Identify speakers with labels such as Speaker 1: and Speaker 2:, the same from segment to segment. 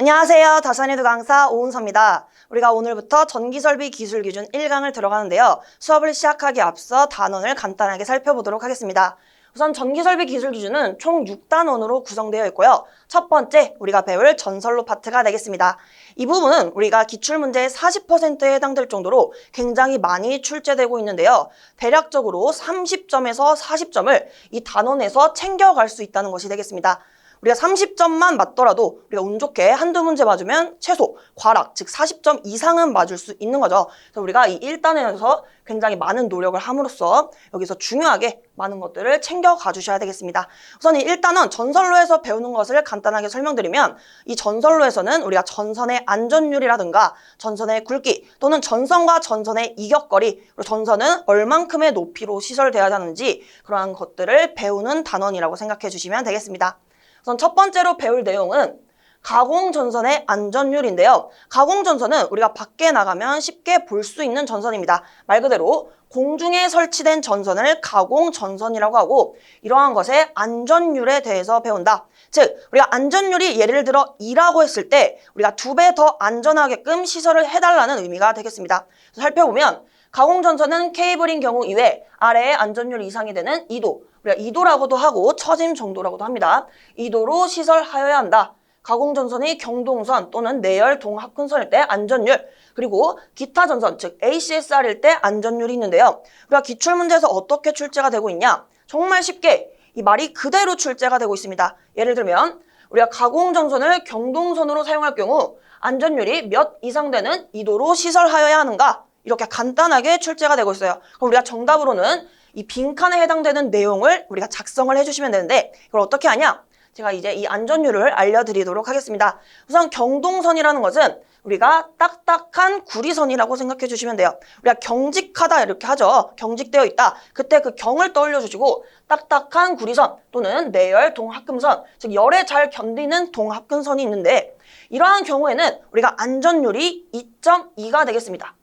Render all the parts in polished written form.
Speaker 1: 안녕하세요. 다산에도 강사 오은서입니다. 우리가 오늘부터 전기설비 기술 기준 1강을 들어가는데요. 수업을 시작하기 앞서 단원을 간단하게 살펴보도록 하겠습니다. 우선 전기설비 기술 기준은 총 6단원으로 구성되어 있고요. 첫 번째 우리가 배울 전선로 파트가 되겠습니다. 이 부분은 우리가 기출문제의 40%에 해당될 정도로 굉장히 많이 출제되고 있는데요. 대략적으로 30점에서 40점을 이 단원에서 챙겨갈 수 있다는 것이 되겠습니다. 우리가 30점만 맞더라도 우리가 운 좋게 한두 문제 맞으면 최소 과락, 즉 40점 이상은 맞을 수 있는 거죠. 그래서 우리가 이 1단원에서 굉장히 많은 노력을 함으로써 여기서 중요하게 많은 것들을 챙겨가 주셔야 되겠습니다. 우선 이 1단원 전선로에서 배우는 것을 간단하게 설명드리면 이 전선로에서는 우리가 전선의 안전율이라든가 전선의 굵기 또는 전선과 전선의 이격거리 그리고 전선은 얼만큼의 높이로 시설되어야 하는지 그러한 것들을 배우는 단원이라고 생각해 주시면 되겠습니다. 우선 첫 번째로 배울 내용은 가공전선의 안전율인데요. 가공전선은 우리가 밖에 나가면 쉽게 볼 수 있는 전선입니다. 말 그대로 공중에 설치된 전선을 가공전선이라고 하고 이러한 것의 안전율에 대해서 배운다. 즉 우리가 안전율이 예를 들어 2라고 했을 때 우리가 2배 더 안전하게끔 시설을 해달라는 의미가 되겠습니다. 살펴보면 가공전선은 케이블인 경우 이외 아래의 안전율 이상이 되는 2도 우리가 2도라고도 하고 처짐 정도라고도 합니다. 2도로 시설하여야 한다. 가공전선이 경동선 또는 내열 동합근선일 때 안전율 그리고 기타 전선 즉 ACSR일 때 안전율이 있는데요. 우리가 기출문제에서 어떻게 출제가 되고 있냐? 정말 쉽게 이 말이 그대로 출제가 되고 있습니다. 예를 들면 우리가 가공전선을 경동선으로 사용할 경우 안전율이 몇 이상 되는 2도로 시설하여야 하는가? 이렇게 간단하게 출제가 되고 있어요. 그럼 우리가 정답으로는 이 빈칸에 해당되는 내용을 우리가 작성을 해주시면 되는데 이걸 어떻게 하냐? 제가 이제 이 안전율을 알려드리도록 하겠습니다. 우선 경동선이라는 것은 우리가 딱딱한 구리선이라고 생각해 주시면 돼요. 우리가 경직하다 이렇게 하죠. 경직되어 있다. 그때 그 경을 떠올려 주시고 딱딱한 구리선 또는 내열 동합금선 즉 열에 잘 견디는 동합근선이 있는데 이러한 경우에는 우리가 안전율이 2.2가 되겠습니다.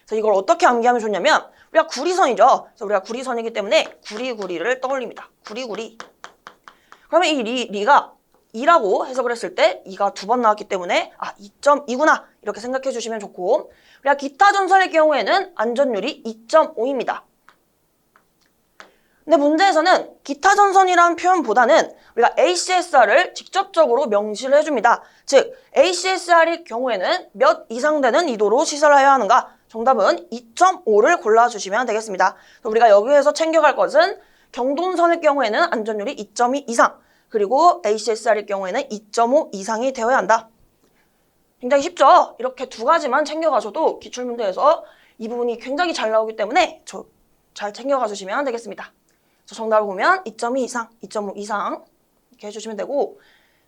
Speaker 1: 그래서 이걸 어떻게 암기하면 좋냐면 우리가 구리선이죠. 그래서 우리가 구리선이기 때문에 구리구리를 떠올립니다. 구리구리. 그러면 이 리가 2라고 해석을 했을 때 2가 2번 나왔기 때문에 2.2구나 이렇게 생각해 주시면 좋고 우리가 기타 전선의 경우에는 안전율이 2.5입니다. 근데 문제에서는 기타 전선이라는 표현보다는 우리가 ACSR을 직접적으로 명시를 해줍니다. 즉 ACSR의 경우에는 몇 이상 되는 2도로 시설하여야 하는가? 정답은 2.5를 골라주시면 되겠습니다. 우리가 여기에서 챙겨갈 것은 경동선의 경우에는 안전율이 2.2 이상 그리고 ACSR의 경우에는 2.5 이상이 되어야 한다. 굉장히 쉽죠? 이렇게 두 가지만 챙겨가셔도 기출문제에서 이 부분이 굉장히 잘 나오기 때문에 잘 챙겨가 주시면 되겠습니다. 정답을 보면 2.2 이상, 2.5 이상 이렇게 해주시면 되고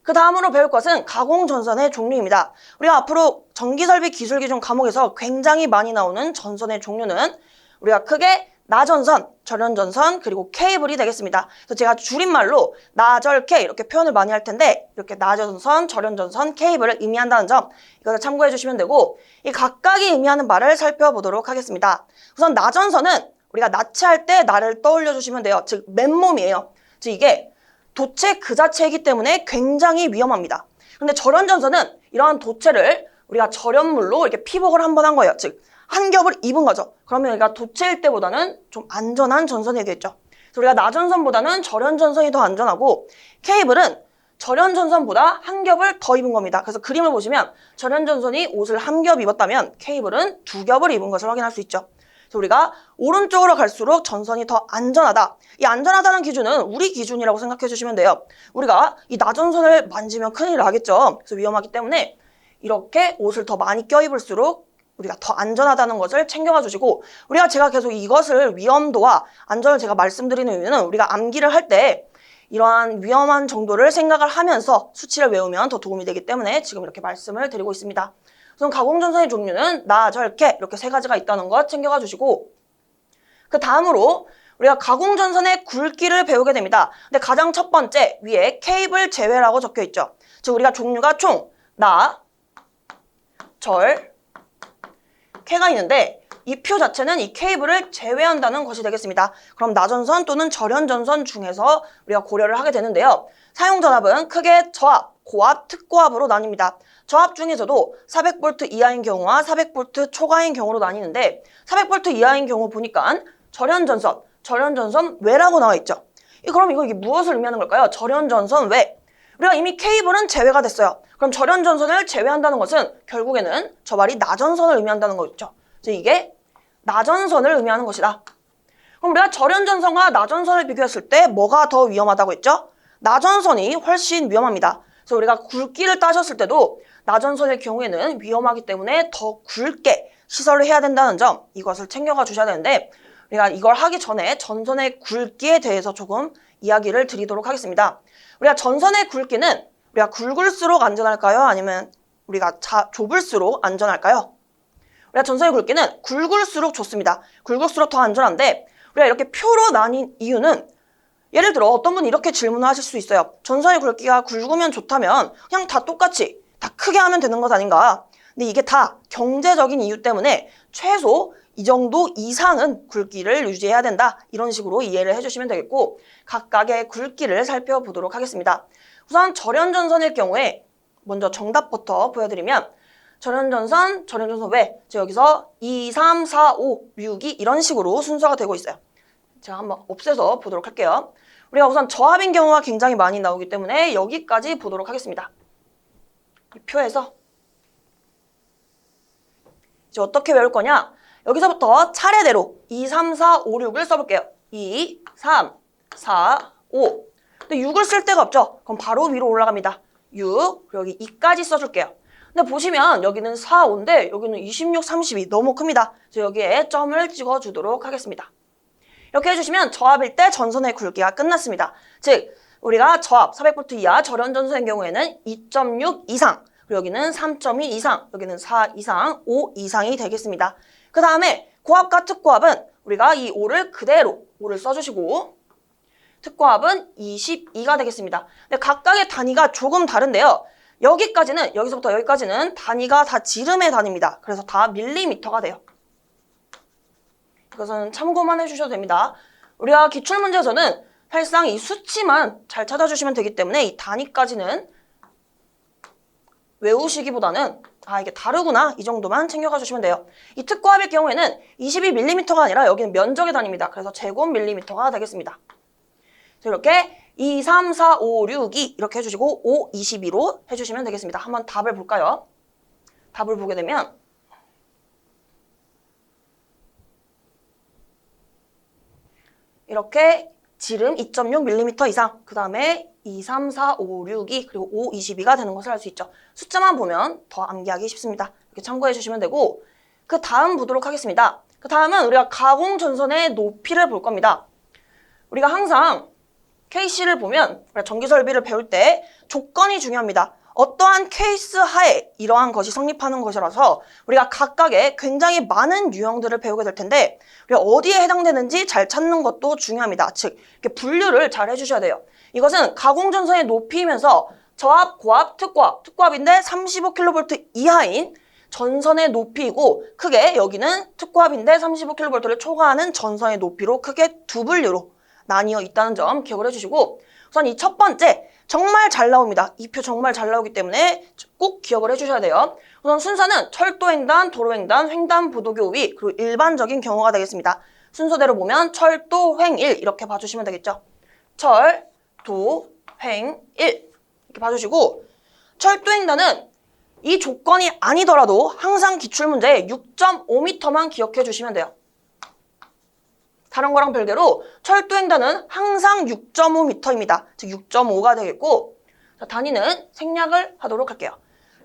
Speaker 1: 그 다음으로 배울 것은 가공전선의 종류입니다. 우리가 앞으로 전기설비 기술기준 과목에서 굉장히 많이 나오는 전선의 종류는 우리가 크게 나전선, 절연전선, 그리고 케이블이 되겠습니다. 그래서 제가 줄임말로 나절케 이렇게 표현을 많이 할 텐데 이렇게 나전선, 절연전선, 케이블을 의미한다는 점 이것을 참고해 주시면 되고 이 각각이 의미하는 말을 살펴보도록 하겠습니다. 우선 나전선은 우리가 나체할 때 나를 떠올려 주시면 돼요. 즉 맨몸이에요. 즉 이게 도체 그 자체이기 때문에 굉장히 위험합니다. 근데 절연전선은 이러한 도체를 우리가 절연물로 이렇게 피복을 한번 한 거예요. 즉 한 겹을 입은 거죠. 그러면 우리가 도체일 때보다는 좀 안전한 전선이 되겠죠. 그래서 우리가 나전선보다는 절연전선이 더 안전하고 케이블은 절연전선보다 한 겹을 더 입은 겁니다. 그래서 그림을 보시면 절연전선이 옷을 한 겹 입었다면 케이블은 2겹을 입은 것을 확인할 수 있죠. 그래서 우리가 오른쪽으로 갈수록 전선이 더 안전하다. 이 안전하다는 기준은 우리 기준이라고 생각해 주시면 돼요. 우리가 이 나전선을 만지면 큰일 나겠죠. 그래서 위험하기 때문에 이렇게 옷을 더 많이 껴입을수록 우리가 더 안전하다는 것을 챙겨가 주시고 제가 계속 이것을 위험도와 안전을 제가 말씀드리는 이유는 우리가 암기를 할 때 이러한 위험한 정도를 생각을 하면서 수치를 외우면 더 도움이 되기 때문에 지금 이렇게 말씀을 드리고 있습니다. 우선 가공전선의 종류는 나, 절, 케 이렇게 세 가지가 있다는 것 챙겨가 주시고 그 다음으로 우리가 가공전선의 굵기를 배우게 됩니다. 근데 가장 첫 번째 위에 케이블 제외라고 적혀 있죠. 즉 우리가 종류가 총 나, 절, 케가 있는데 이 표 자체는 이 케이블을 제외한다는 것이 되겠습니다. 그럼 나전선 또는 절연전선 중에서 우리가 고려를 하게 되는데요. 사용전압은 크게 저압, 고압, 특고압으로 나뉩니다. 저압 중에서도 400V 이하인 경우와 400V 초과인 경우로 나뉘는데 400V 이하인 경우 보니까 절연전선 외라고 나와 있죠. 그럼 이게 무엇을 의미하는 걸까요? 절연전선 외. 우리가 이미 케이블은 제외가 됐어요. 그럼 절연전선을 제외한다는 것은 결국에는 저 말이 나전선을 의미한다는 거죠. 그래서 이게 나전선을 의미하는 것이다. 그럼 우리가 절연전선과 나전선을 비교했을 때 뭐가 더 위험하다고 했죠? 나전선이 훨씬 위험합니다. 그래서 우리가 굵기를 따졌을 때도 나전선의 경우에는 위험하기 때문에 더 굵게 시설을 해야 된다는 점, 이것을 챙겨가 주셔야 되는데 우리가 이걸 하기 전에 전선의 굵기에 대해서 조금 이야기를 드리도록 하겠습니다. 우리가 전선의 굵기는 우리가 굵을수록 안전할까요? 아니면 우리가 좁을수록 안전할까요? 우리가 전선의 굵기는 굵을수록 좋습니다. 굵을수록 더 안전한데 우리가 이렇게 표로 나뉜 이유는 예를 들어 어떤 분이 이렇게 질문을 하실 수 있어요. 전선의 굵기가 굵으면 좋다면 그냥 다 똑같이 다 크게 하면 되는 것 아닌가? 근데 이게 다 경제적인 이유 때문에 최소 이 정도 이상은 굵기를 유지해야 된다. 이런 식으로 이해를 해주시면 되겠고 각각의 굵기를 살펴보도록 하겠습니다. 우선 절연전선일 경우에 먼저 정답부터 보여드리면 절연전선 외 여기서 2, 3, 4, 5, 6, 2 이런 식으로 순서가 되고 있어요. 제가 한번 없애서 보도록 할게요. 우리가 우선 저압인 경우가 굉장히 많이 나오기 때문에 여기까지 보도록 하겠습니다. 이 표에서 이제 어떻게 외울 거냐? 여기서부터 차례대로 2, 3, 4, 5, 6을 써볼게요. 2, 3, 4, 5. 근데 6을 쓸 데가 없죠? 그럼 바로 위로 올라갑니다. 6, 그리고 여기 2까지 써줄게요. 근데 보시면 여기는 4, 5인데 여기는 26, 32 너무 큽니다. 그래서 여기에 점을 찍어주도록 하겠습니다. 이렇게 해주시면 저압일 때 전선의 굵기가 끝났습니다. 즉 우리가 저압 400V 이하 절연전선의 경우에는 2.6 이상, 그리고 여기는 3.2 이상, 여기는 4 이상, 5 이상이 되겠습니다. 그 다음에 고압과 특고압은 우리가 이 5를 그대로 5를 써주시고 특고압은 22가 되겠습니다. 근데 각각의 단위가 조금 다른데요. 여기서부터 여기까지는 단위가 다 지름의 단위입니다. 그래서 다 밀리미터가 돼요. 이것은 참고만 해주셔도 됩니다. 우리가 기출문제에서는 사실상 이 수치만 잘 찾아주시면 되기 때문에 이 단위까지는 외우시기보다는 이게 다르구나 이 정도만 챙겨가 주시면 돼요. 이 특고압의 경우에는 22mm가 아니라 여기는 면적의 단위입니다. 그래서 제곱밀리미터가 되겠습니다. 이렇게 2, 3, 4, 5, 6, 2 이렇게 해주시고 5, 22로 해주시면 되겠습니다. 한번 답을 볼까요? 답을 보게 되면 이렇게 지름 2.6mm 이상, 그 다음에 2, 3, 4, 5, 6, 2, 그리고 5, 22가 되는 것을 알 수 있죠. 숫자만 보면 더 암기하기 쉽습니다. 이렇게 참고해 주시면 되고 그 다음 보도록 하겠습니다. 그 다음은 우리가 가공전선의 높이를 볼 겁니다. 우리가 항상 KC를 보면 우리가 전기설비를 배울 때 조건이 중요합니다. 어떠한 케이스 하에 이러한 것이 성립하는 것이라서 우리가 각각의 굉장히 많은 유형들을 배우게 될 텐데 우리가 어디에 해당되는지 잘 찾는 것도 중요합니다. 즉 이렇게 분류를 잘 해주셔야 돼요. 이것은 가공전선의 높이이면서 저압, 고압, 특고압인데 35kV 이하인 전선의 높이이고 크게 여기는 특고압인데 35kV를 초과하는 전선의 높이로 크게 두 분류로 나뉘어 있다는 점 기억을 해주시고 우선 이 첫 번째 정말 잘 나옵니다. 이 표 정말 잘 나오기 때문에 꼭 기억을 해주셔야 돼요. 우선 순서는 철도횡단, 도로횡단, 횡단보도교 위 그리고 일반적인 경우가 되겠습니다. 순서대로 보면 철도, 횡, 일 이렇게 봐주시면 되겠죠. 철, 도, 횡, 일 이렇게 봐주시고 철도횡단은 이 조건이 아니더라도 항상 기출문제에 6.5m만 기억해 주시면 돼요. 다른 거랑 별개로 철도횡단은 항상 6.5m입니다. 즉 6.5가 되겠고 자, 단위는 생략을 하도록 할게요.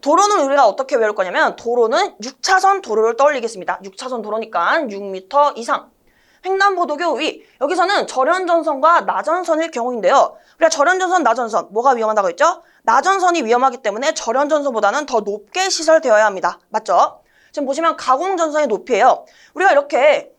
Speaker 1: 도로는 우리가 어떻게 외울 거냐면 도로는 6차선 도로를 떠올리겠습니다. 6차선 도로니까 6m 이상. 횡단보도교 위 여기서는 절연전선과 나전선일 경우인데요. 우리가 절연전선, 나전선 뭐가 위험하다고 했죠? 나전선이 위험하기 때문에 절연전선보다는 더 높게 시설되어야 합니다. 맞죠? 지금 보시면 가공전선의 높이예요. 우리가 이렇게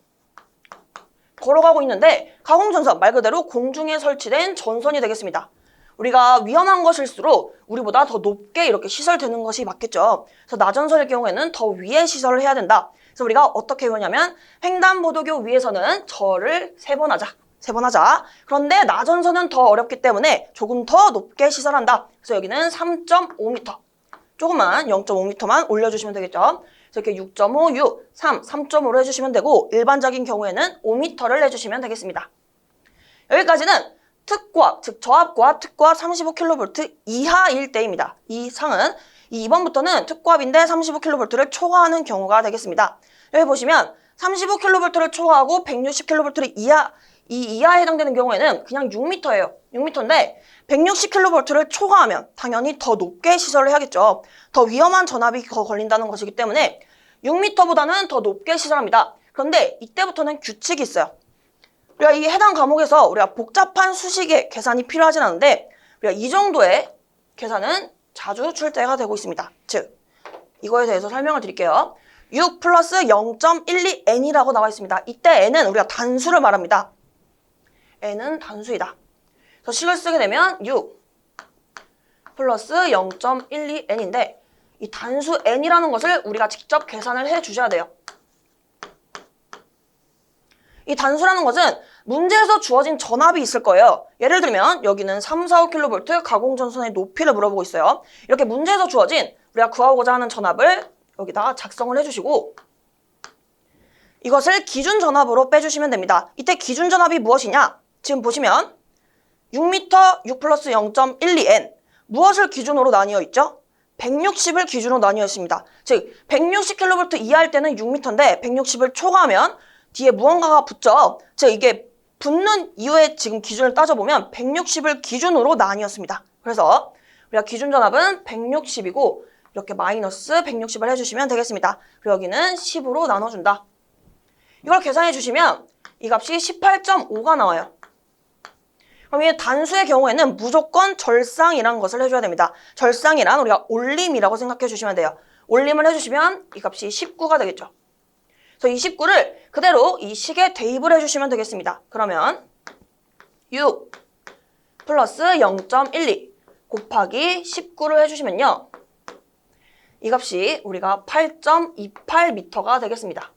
Speaker 1: 걸어가고 있는데 가공전선 말 그대로 공중에 설치된 전선이 되겠습니다. 우리가 위험한 것일수록 우리보다 더 높게 이렇게 시설되는 것이 맞겠죠. 그래서 나전선일 경우에는 더 위에 시설을 해야 된다. 그래서 우리가 어떻게 외우냐면 횡단보도교 위에서는 절을 3번 하자. 세 번 하자. 그런데 나전선은 더 어렵기 때문에 조금 더 높게 시설한다. 그래서 여기는 3.5m. 조금만 0.5m만 올려주시면 되겠죠. 그래서 이렇게 6.5, 6, 3, 3.5로 해주시면 되고 일반적인 경우에는 5m를 해주시면 되겠습니다. 여기까지는 특고압, 즉 저압고압, 특고압 35kV 이하일 때입니다. 이상은 2번부터는 특고압인데 35kV를 초과하는 경우가 되겠습니다. 여기 보시면 35kV를 초과하고 160kV를 이하에 해당되는 경우에는 그냥 6m예요. 6m인데 160kV를 초과하면 당연히 더 높게 시설을 해야겠죠. 더 위험한 전압이 걸린다는 것이기 때문에 6m보다는 더 높게 시설합니다. 그런데 이때부터는 규칙이 있어요. 우리가 이 해당 과목에서 우리가 복잡한 수식의 계산이 필요하진 않은데 우리가 이 정도의 계산은 자주 출제가 되고 있습니다. 즉 이거에 대해서 설명을 드릴게요. 6 플러스 0.12n이라고 나와 있습니다. 이때 n은 우리가 단수를 말합니다. n은 단수이다. 그래서 식을 쓰게 되면 6 플러스 0.12n인데 이 단수 n이라는 것을 우리가 직접 계산을 해 주셔야 돼요. 이 단수라는 것은 문제에서 주어진 전압이 있을 거예요. 예를 들면 여기는 345kV 가공전선의 높이를 물어보고 있어요. 이렇게 문제에서 주어진 우리가 구하고자 하는 전압을 여기다가 작성을 해주시고 이것을 기준 전압으로 빼주시면 됩니다. 이때 기준 전압이 무엇이냐? 지금 보시면 6m 6 플러스 0.12n 무엇을 기준으로 나뉘어 있죠? 160을 기준으로 나뉘어 있습니다. 즉 160kV 이하일 때는 6m인데 160을 초과하면 뒤에 무언가가 붙죠. 즉 이게 붙는 이유의 지금 기준을 따져보면 160을 기준으로 나뉘었습니다. 그래서 우리가 기준 전압은 160이고 이렇게 마이너스 160을 해주시면 되겠습니다. 그리고 여기는 10으로 나눠준다. 이걸 계산해 주시면 이 값이 18.5가 나와요. 그럼 이 단수의 경우에는 무조건 절상이라는 것을 해줘야 됩니다. 절상이란 우리가 올림이라고 생각해 주시면 돼요. 올림을 해주시면 이 값이 19가 되겠죠. 그래서 이 19를 그대로 이 식에 대입을 해주시면 되겠습니다. 그러면 6 플러스 0.12 곱하기 19를 해주시면요. 이 값이 우리가 8.28m가 되겠습니다.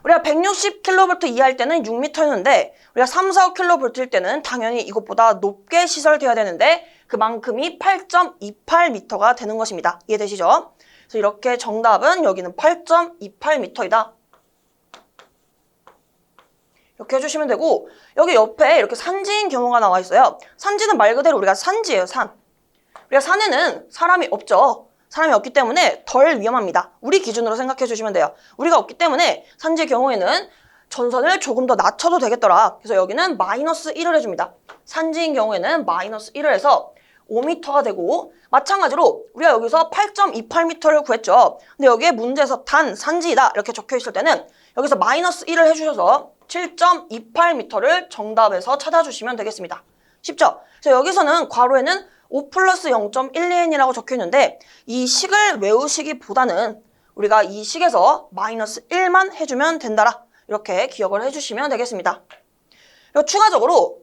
Speaker 1: 우리가 160kV 이하일 때는 6m였는데 우리가 3, 4, 5kV일 때는 당연히 이것보다 높게 시설되어야 되는데 그만큼이 8.28m가 되는 것입니다. 이해되시죠? 그래서 이렇게 정답은 여기는 8.28m이다. 이렇게 해주시면 되고 여기 옆에 이렇게 산지인 경우가 나와 있어요. 산지는 말 그대로 우리가 산지예요. 산. 우리가 산에는 사람이 없죠. 사람이 없기 때문에 덜 위험합니다. 우리 기준으로 생각해 주시면 돼요. 우리가 없기 때문에 산지의 경우에는 전선을 조금 더 낮춰도 되겠더라. 그래서 여기는 마이너스 1을 해줍니다. 산지인 경우에는 마이너스 1을 해서 5m가 되고 마찬가지로 우리가 여기서 8.28m를 구했죠. 근데 여기에 문제에서 단 산지이다 이렇게 적혀 있을 때는 여기서 마이너스 1을 해주셔서 7.28m를 정답에서 찾아주시면 되겠습니다. 쉽죠? 그래서 여기서는 괄호에는 5 플러스 0.12n이라고 적혀 있는데 이 식을 외우시기보다는 우리가 이 식에서 마이너스 1만 해주면 된다라 이렇게 기억을 해주시면 되겠습니다. 그리고 추가적으로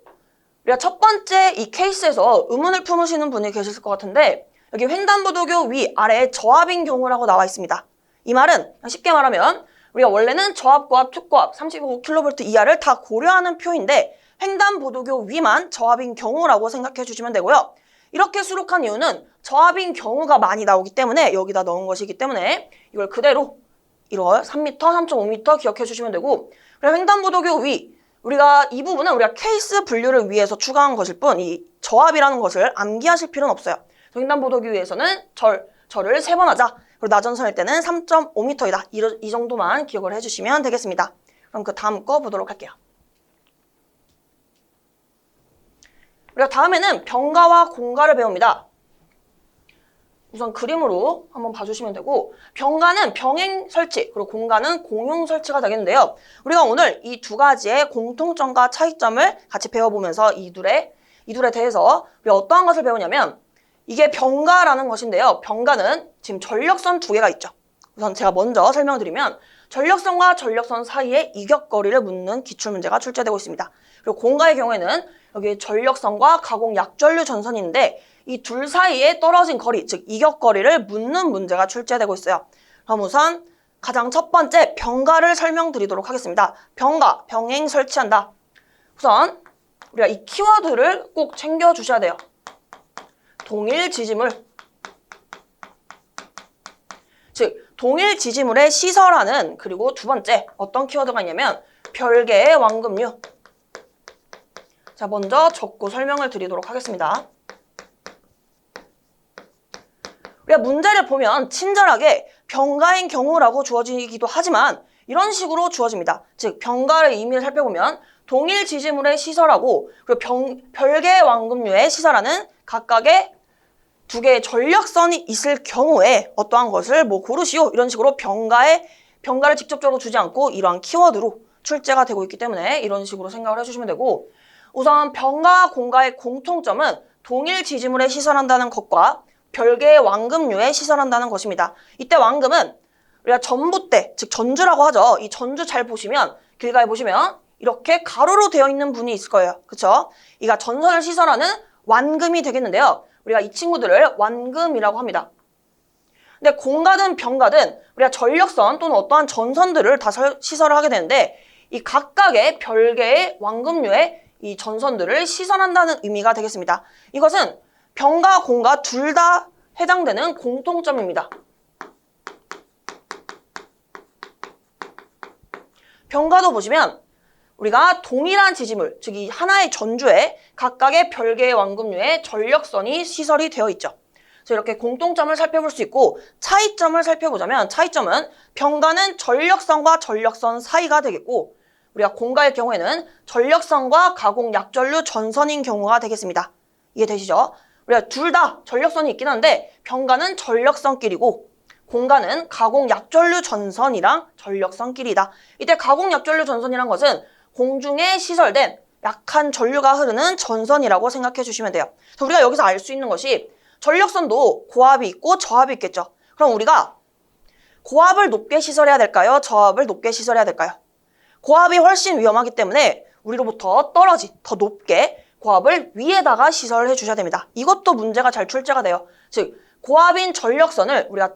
Speaker 1: 우리가 첫 번째 이 케이스에서 의문을 품으시는 분이 계실 것 같은데 여기 횡단보도교 위 아래에 저압인 경우라고 나와 있습니다. 이 말은 쉽게 말하면 우리가 원래는 저압고압, 특고압 35kV 이하를 다 고려하는 표인데 횡단보도교 위만 저압인 경우라고 생각해 주시면 되고요. 이렇게 수록한 이유는 저압인 경우가 많이 나오기 때문에 여기다 넣은 것이기 때문에 이걸 그대로 이걸 3m, 3.5m 기억해 주시면 되고 그리고 횡단보도교 위 우리가 이 부분은 우리가 케이스 분류를 위해서 추가한 것일 뿐 이 저압이라는 것을 암기하실 필요는 없어요. 횡단보도교 위에서는 절을 3번 하자. 그리고 나전선일 때는 3.5m이다. 이 정도만 기억을 해주시면 되겠습니다. 그럼 그 다음 거 보도록 할게요. 우리가 다음에는 병가와 공가를 배웁니다. 우선 그림으로 한번 봐주시면 되고 병가는 병행 설치, 그리고 공가는 공용 설치가 되겠는데요. 우리가 오늘 이 두 가지의 공통점과 차이점을 같이 배워보면서 이 둘에 대해서 우리가 어떠한 것을 배우냐면 이게 병가라는 것인데요. 병가는 지금 전력선 두 개가 있죠. 우선 제가 먼저 설명드리면 전력선과 전력선 사이의 이격거리를 묻는 기출문제가 출제되고 있습니다. 그리고 공가의 경우에는 여기 전력선과 가공 약전류 전선인데 이 둘 사이에 떨어진 거리, 즉 이격거리를 묻는 문제가 출제되고 있어요. 그럼 우선 가장 첫 번째 병가를 설명드리도록 하겠습니다. 병가, 병행 설치한다. 우선 우리가 이 키워드를 꼭 챙겨주셔야 돼요. 동일 지지물. 즉 동일 지지물의 시설하는, 그리고 두 번째 어떤 키워드가 있냐면 별개의 완금류. 자, 먼저 적고 설명을 드리도록 하겠습니다. 우리가 문제를 보면 친절하게 병가인 경우라고 주어지기도 하지만 이런 식으로 주어집니다. 즉 병가의 의미를 살펴보면 동일 지지물의 시설하고 그리고 별개의 완금류의 시설하는 각각의 두 개의 전력선이 있을 경우에 어떠한 것을 뭐 고르시오, 이런 식으로 병가를 직접적으로 주지 않고 이러한 키워드로 출제가 되고 있기 때문에 이런 식으로 생각을 해주시면 되고, 우선 병가와 공가의 공통점은 동일 지지물에 시설한다는 것과 별개의 완금류에 시설한다는 것입니다. 이때 완금은 우리가 전봇대, 즉 전주라고 하죠. 이 전주 잘 보시면, 길가에 보시면 이렇게 가로로 되어 있는 분이 있을 거예요. 그쵸? 이가 전선을 시설하는 완금이 되겠는데요. 우리가 이 친구들을 완금이라고 합니다. 근데 공가든 병가든 우리가 전력선 또는 어떠한 전선들을 다 시설을 하게 되는데 이 각각의 별개의 완금류의 이 전선들을 시설한다는 의미가 되겠습니다. 이것은 병가, 공가 둘 다 해당되는 공통점입니다. 병가도 보시면 우리가 동일한 지지물, 즉 이 하나의 전주에 각각의 별개의 완금류의 전력선이 시설이 되어 있죠. 그래서 이렇게 공통점을 살펴볼 수 있고 차이점을 살펴보자면 차이점은 병가는 전력선과 전력선 사이가 되겠고 우리가 공가의 경우에는 전력선과 가공 약전류 전선인 경우가 되겠습니다. 이해되시죠? 우리가 둘 다 전력선이 있긴 한데 병가는 전력선끼리고 공가는 가공 약전류 전선이랑 전력선끼리다. 이때 가공 약전류 전선이란 것은 공중에 시설된 약한 전류가 흐르는 전선이라고 생각해 주시면 돼요. 그래서 우리가 여기서 알 수 있는 것이 전력선도 고압이 있고 저압이 있겠죠. 그럼 우리가 고압을 높게 시설해야 될까요? 저압을 높게 시설해야 될까요? 고압이 훨씬 위험하기 때문에 우리로부터 떨어진 더 높게 고압을 위에다가 시설을 해주셔야 됩니다. 이것도 문제가 잘 출제가 돼요. 즉 고압인 전력선을 우리가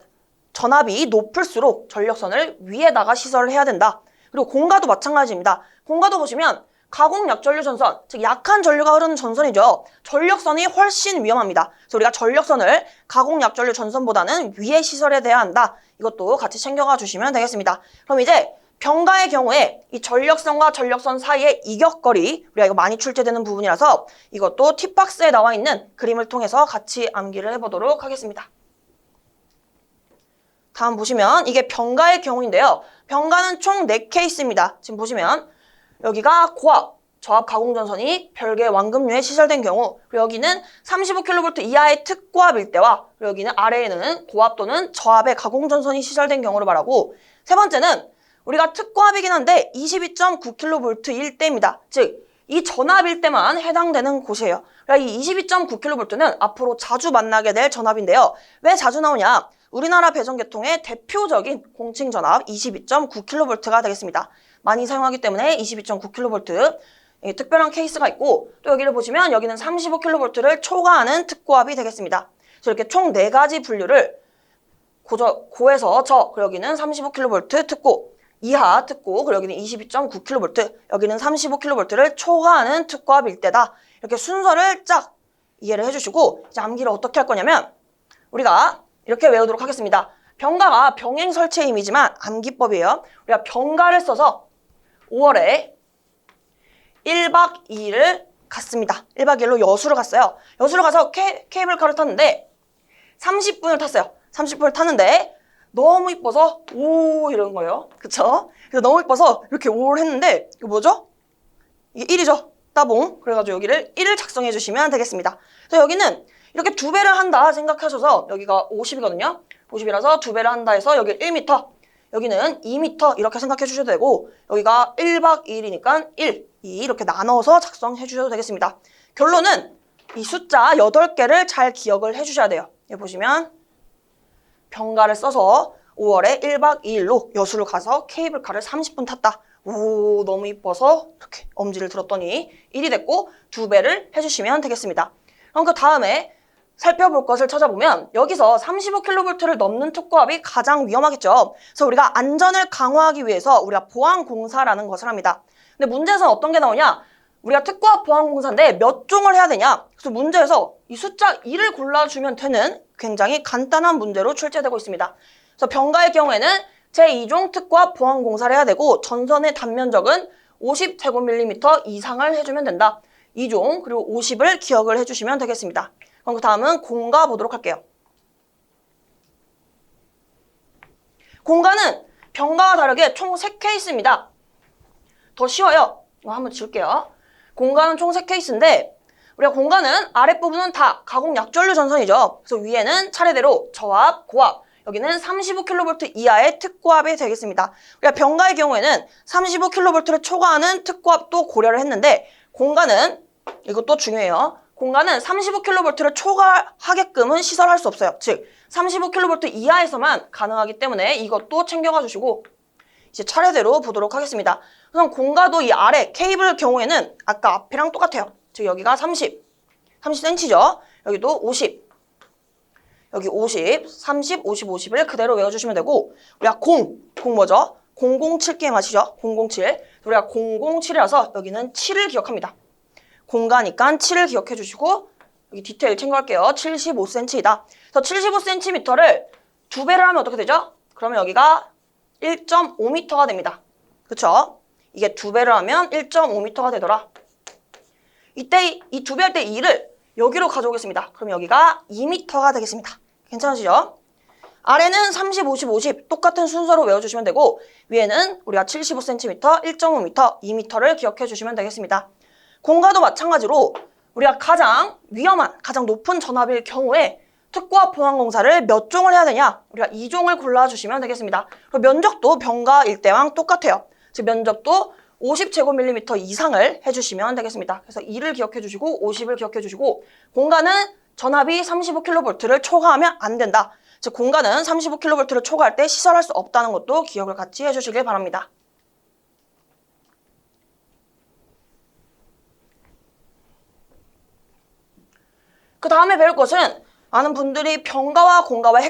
Speaker 1: 전압이 높을수록 전력선을 위에다가 시설을 해야 된다. 그리고 공가도 마찬가지입니다. 공가도 보시면 가공 약전류 전선, 즉 약한 전류가 흐르는 전선이죠. 전력선이 훨씬 위험합니다. 그래서 우리가 전력선을 가공 약전류 전선보다는 위에 시설해야 한다. 이것도 같이 챙겨가 주시면 되겠습니다. 그럼 이제 병가의 경우에 이 전력선과 전력선 사이의 이격거리, 우리가 이거 많이 출제되는 부분이라서 이것도 팁박스에 나와 있는 그림을 통해서 같이 암기를 해보도록 하겠습니다. 다음 보시면 이게 병가의 경우인데요. 병가는 총 4케이스입니다. 지금 보시면 여기가 고압, 저압 가공전선이 별개의 완금류에 시설된 경우, 그리고 여기는 35kV 이하의 특고압일 때와 그리고 여기는 아래에는 고압 또는 저압의 가공전선이 시설된 경우를 말하고, 세 번째는 우리가 특고압이긴 한데 22.9kV일 때입니다. 즉 이 전압일 때만 해당되는 곳이에요. 그러니까 이 22.9kV는 앞으로 자주 만나게 될 전압인데요. 왜 자주 나오냐? 우리나라 배전계통의 대표적인 공칭 전압 22.9kV가 되겠습니다. 많이 사용하기 때문에 22.9kV 특별한 케이스가 있고, 또 여기를 보시면 여기는 35kV를 초과하는 특고압이 되겠습니다. 그래서 이렇게 총 4가지 분류를 고에서 저, 그리고 여기는 35kV 특고, 이하 특고, 그리고 여기는 22.9kV, 여기는 35kV를 초과하는 특고압일 때다. 이렇게 순서를 쫙 이해를 해주시고 이제 암기를 어떻게 할 거냐면 우리가 이렇게 외우도록 하겠습니다. 병가가 병행 설치의 의미지만 암기법이에요. 우리가 병가를 써서 5월에 1박 2일을 갔습니다. 1박 2일로 여수를 갔어요. 여수를 가서 케이블카를 탔는데 30분을 탔어요. 30분을 탔는데 너무 이뻐서 오 이런 거예요. 그쵸? 그래서 너무 이뻐서 이렇게 오를 했는데 이거 뭐죠? 이게 1이죠. 따봉. 그래가지고 여기를 1을 작성해 주시면 되겠습니다. 그래서 여기는 이렇게 2배를 한다 생각하셔서 여기가 50이거든요. 50이라서 2배를 한다 해서 여기 1m, 여기는 2m 이렇게 생각해 주셔도 되고 여기가 1박 2일이니까 1, 2 이렇게 나눠서 작성해 주셔도 되겠습니다. 결론은 이 숫자 8개를 잘 기억을 해 주셔야 돼요. 여기 보시면 병가를 써서 5월에 1박 2일로 여수를 가서 케이블카를 30분 탔다. 오 너무 이뻐서 이렇게 엄지를 들었더니 1이 됐고 2배를 해주시면 되겠습니다. 그럼 그 다음에 살펴볼 것을 찾아보면 여기서 35kV를 넘는 특고압이 가장 위험하겠죠. 그래서 우리가 안전을 강화하기 위해서 우리가 보안공사라는 것을 합니다. 근데 문제에서는 어떤 게 나오냐? 우리가 특고압 보안공사인데 몇 종을 해야 되냐? 그래서 문제에서 이 숫자 2를 골라주면 되는 굉장히 간단한 문제로 출제되고 있습니다. 그래서 병가의 경우에는 제2종 특고압 보안공사를 해야 되고 전선의 단면적은 50제곱밀리미터 이상을 해주면 된다. 2종 그리고 50을 기억을 해주시면 되겠습니다. 그럼 그 다음은 공가 보도록 할게요. 공가는 병가와 다르게 총 3케이스입니다. 더 쉬워요. 이거 한번 지울게요. 공가는 총 3케이스인데 우리가 공가는 아랫부분은 다 가공 약전류 전선이죠. 그래서 위에는 차례대로 저압, 고압, 여기는 35kV 이하의 특고압이 되겠습니다. 우리가 병가의 경우에는 35kV를 초과하는 특고압도 고려를 했는데 공가는 이것도 중요해요. 공가는 35kV를 초과하게끔은 시설할 수 없어요. 즉 35kV 이하에서만 가능하기 때문에 이것도 챙겨가 주시고 이제 차례대로 보도록 하겠습니다. 그럼 공가도 이 아래 케이블 경우에는 아까 앞이랑 똑같아요. 즉 여기가 30cm죠. 여기도 50, 여기 50, 30, 50, 50을 그대로 외워주시면 되고 우리가 공 뭐죠? 007 게임 아시죠? 007. 우리가 007이라서 여기는 7을 기억합니다. 공가니까 7을 기억해 주시고 여기 디테일 챙겨갈게요. 75cm이다. 그래서 75cm를 2배를 하면 어떻게 되죠? 그러면 여기가 1.5m가 됩니다. 그쵸? 이게 2배를 하면 1.5m가 되더라. 이때 이 2배 할 때 2를 여기로 가져오겠습니다. 그럼 여기가 2m가 되겠습니다. 괜찮으시죠? 아래는 30, 50, 50 똑같은 순서로 외워주시면 되고 위에는 우리가 75cm, 1.5m, 2m를 기억해 주시면 되겠습니다. 공가도 마찬가지로 우리가 가장 위험한, 가장 높은 전압일 경우에 특고압 보안공사를 몇 종을 해야 되냐? 우리가 2종을 골라주시면 되겠습니다. 그리고 면적도 병가 일대왕 똑같아요. 즉 면적도 50제곱밀리미터 이상을 해주시면 되겠습니다. 그래서 2를 기억해 주시고 50을 기억해 주시고 공가는 전압이 35kV를 초과하면 안 된다. 즉 공가는 35kV를 초과할 때 시설할 수 없다는 것도 기억을 같이 해주시길 바랍니다. 그 다음에 배울 것은 많은 분들이 병가와 공가와